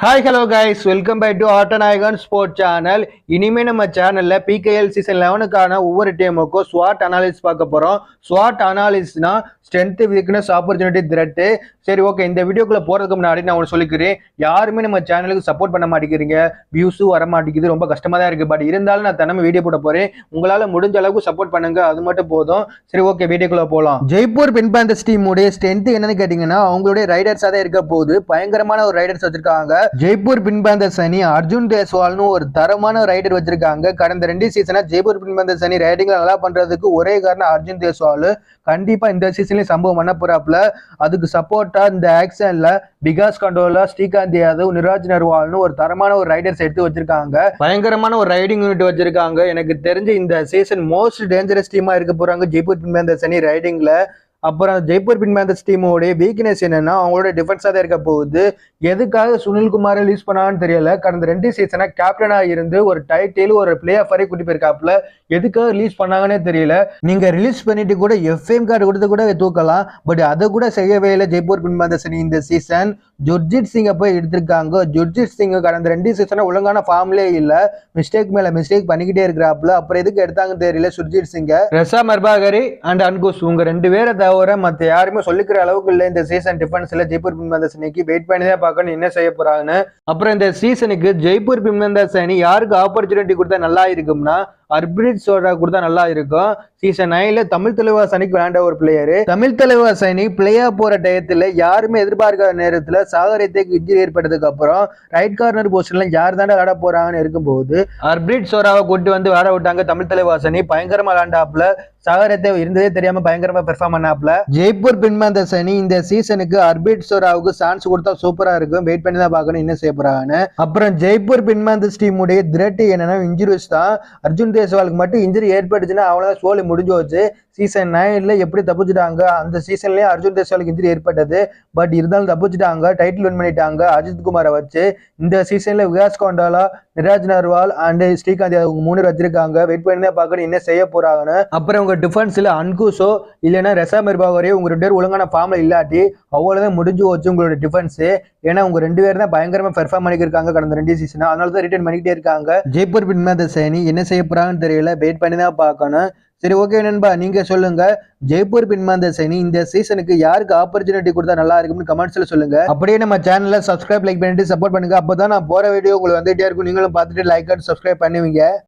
Hi hello guys, welcome back to Aattanayagan sport channel. இனிமே நம்ம சேனல்ல பிகேஎல் சீசன் 11க்கான ஒவ்வொரு டீமுக்கும் ஸ்வாட் அனாலிசிஸ் பார்க்க போறோம். ஸ்வாட் அனாலிசிஸ்னா ஸ்ட்ரென்த், வீக்னஸ், ஆப்பர்ச்சுனிட்டி, த்ரெட். சரி, ஓகே. இந்த வீடியோக்குள்ள போறதுக்கு முன்னாடி நான் ஒன்று சொல்லிக்கிறேன். யாருமே நம்ம சேனலுக்கு சப்போர்ட் பண்ண மாட்டேங்கிறீங்க, வியூஸும் வர மாட்டேங்குது, ரொம்ப கஷ்டமா தான் இருக்கு. பட் இருந்தாலும் நான் தினமும் வீடியோ போட போறேன். உங்களால முடிஞ்ச அளவுக்கு சப்போர்ட் பண்ணுங்க, அது மட்டும் போதும். சரி, ஓகே, வீடியோக்குள்ள போலாம். ஜெய்ப்பூர் பிங்க் பேந்தர்ஸ் டீமுடைய ஸ்ட்ரென்த் என்னன்னு கேட்டீங்கன்னா, அவங்களுடைய ரைடர்ஸா தான் இருக்க போகுது. பயங்கரமான ஒரு ரைடர்ஸ் வச்சிருக்காங்க. ஜெய்ப்பூர் பிங்க் பேந்தர்ஸ் அணி அர்ஜுன் தேஸ்வால்னு ஒரு தரமான ரைடர் வச்சிருக்காங்க. கடந்த 2 சீசனா ஜெய்ப்பூர் பிங்க் பேந்தர்ஸ் அணி ரைடிங்ல நல்லா பண்றதுக்கு ஒரே காரணம் அர்ஜுன் தேஸ்வால். கண்டிப்பா இந்த சீசன்லயும் சம்பவம் பண்ண போறாப்ல. அதுக்கு சப்போர்ட்டா இந்த ஆக்ஷன்ல பிகாஸ் கண்டோலா, ஸ்ரீகாந்த் யாதவ், நிராஜ் நர்வால்னு ஒரு தரமான ஒரு ரைடர்ஸ் எடுத்து வச்சிருக்காங்க. பயங்கரமான ஒரு ரைடிங் யூனிட் வச்சிருக்காங்க. எனக்கு தெரிஞ்சு இந்த சீசன் மோஸ்ட் டேஞ்சரஸ் டீமா இருக்க போறாங்க ஜெய்ப்பூர் பிங்க் பேந்தர்ஸ் அணி ரைடிங்ல. அப்புறம் ஜெய்ப்பூர் பிங்க் பேந்தர்ஸ் டீமோடைய வீக்னஸ் என்னன்னா, அவங்களோட டிஃபென்ஸாக தான் இருக்க போகுது. எதுக்காக சுனில்குமாரை ரிலீஸ் பண்ணான்னு தெரியல. கடந்த 2 சீசனா கேப்டனா இருந்து ஒரு டைட்டில், ஒரு பிளே ஆஃப் வரை கூட்டி போயிருக்காப்ல. எதுக்காக ரிலீஸ் பண்ணாங்கன்னே தெரியல. நீங்க ரிலீஸ் பண்ணிட்டு கூட எஃப்எம் கார்டு கொடுத்து கூட தூக்கலாம். பட் அதை கூட செய்யவே இல்லை ஜெய்ப்பூர் பிங்க் பேந்தர்ஸ் அணி இந்த சீசன். ஜுர்ஜித் சிங்கை போய் எடுத்திருக்காங்க. ஜுர்ஜித் சிங் கடந்த 2 சீசனா ஒழுங்கான ஃபார்ம்லேயே இல்லை. மிஸ்டேக் மேல மிஸ்டேக் பண்ணிக்கிட்டே இருக்கிறாப்ல. அப்புறம் எதுக்கு எடுத்தாங்கன்னு தெரியல சுர்ஜித் சிங்கை. ரெசா மர்பாகரி அண்ட் அன்குஸ், உங்க 2 பேரை தவிர மற்ற யாருமே சொல்லிக்கிற அளவுக்கு இல்லை இந்த சீசன் டிஃபென்ஸ்ல. ஜெய்ப்பூர் பிங்க் பேந்தர்ஸ் அணிக்கு வெயிட் பண்ணி தான் பார்க்கணும் என்ன செய்ய போறாங்கன்னு. அப்புறம் இந்த சீசனுக்கு ஜெய்ப்பூர் பிங்க் பேந்தர்ஸ் அணி யாருக்கு ஆப்பர்ச்சுனிட்டி கொடுத்தா நல்லா இருக்கும்னா, ஹர்ப்ரீத் சோடா கொடுத்தா நல்லா இருக்கும். சீசன் 9ல தமிழ் தலைவாஸ் அணிக்கு விளையாண்ட ஒரு பிளேயரு. தமிழ் தலைவாஸ் அணி பிளேயா போற டயத்துல யாருமே எதிர்பார்க்காத நேரத்துல சாகரத்துக்கு இன்ஜுரி ஏற்பட்டதுக்கு அப்புறம் ரைட் கார்னர் பொசிஷன்ல யார் தாண்டா விளையாட போறாங்கன்னு இருக்கும்போது ஹர்ப்ரீத் சோடாவை கொண்டு வந்து விளையாட விட்டாங்க தமிழ் தலைவாஸ் அணி. பயங்கரமா விளையாண்டாப்ல. சாகரத்தை இருந்ததே தெரியாம பயங்கரமா பெர்ஃபார்ம் பண்ணாப்ல. ஜெய்ப்பூர் பிங்க் பேந்தர்ஸ் அணி இந்த சீசனுக்கு ஹர்ப்ரீத் சோடாவுக்கு சான்ஸ் கொடுத்தா சூப்பரா இருக்கும். வெயிட் பண்ணி தான் பார்க்கணும் என்ன செய்ய போறாங்கன்னு. அப்புறம் ஜெய்ப்பூர் பிங்க் பேந்தர்ஸ் டீமுடைய த்ரெட் என்னன்னா இன்ஜுரிஸ் தான். அர்ஜுன் தேஸ்வாலுக்கு மட்டும் இன்ஜுரி ஏற்பட்டுச்சுன்னா அவ்வளவுதான், சோலி முடிஞ்சு வச்சு. சீசன் 9ல எப்படி தப்பிச்சுட்டாங்க, அந்த சீசன்லயே அர்ஜுன் தேஸ்வாலுக்கு இன்ஜுரி ஏற்பட்டது. பட் இருந்தாலும் தப்பிச்சுட்டாங்க, டைட்டில் வின் பண்ணிட்டாங்க அஜித் குமாரை வச்சு. இந்த சீசன்ல விகாஸ் கோண்டாலா, நிராஜ் நர்வால் அண்ட் ஸ்ரீகாந்த் அவங்க 3 பேர் வச்சிருக்காங்க. வெயிட் பண்ணி தான் பார்க்கணும் என்ன செய்ய போறாங்கன்னு. அப்புறம் உங்க டிஃபென்ஸ்ல அன்குஸோ இல்லைன்னா ரெசா மெர்பாவரையோ உங்க 2 பேர் ஒழுங்கான ஃபார்ம்ல இல்லாட்டி அவ்வளவுதான் முடிஞ்சு வச்சு உங்களோட டிஃபென்ஸ். ஏன்னா உங்க 2 பேர் தான் பயங்கரமா பெர்ஃபார்ம் பண்ணிருக்காங்க கடந்த 2 சீசனா. அதனால தான் ரிட்டர்ன் பண்ணிக்கிட்டே இருக்காங்க. ஜெய்ப்பூர் பிங்க் பேந்தர்ஸ் அணி என்ன செய்ய போறாங்கன்னு தெரியல, வெயிட் பண்ணி தான் பார்க்கணும். சரி, ஓகே நண்பா, நீங்க சொல்லுங்க. ஜெய்ப்பூர் பிங்க் பேந்தர்ஸ் அணி இந்த சீசனுக்கு யாருக்கு ஆப்பர்ச்சுனிட்டி கொடுத்தா நல்லா இருக்கும்னு கமெண்ட்ஸ்ல சொல்லுங்க. அப்படியே நம்ம சேனலை சப்ஸ்கிரைப், லைக் பண்ணிட்டு சப்போர்ட் பண்ணுங்க. அப்பதான் நான் போற வீடியோ உங்களுக்கு வந்துட்டே இருக்கும். நீங்களும் பார்த்துட்டு லைக் அண்ட் சப்ஸ்கிரைப் பண்ணுவீங்க.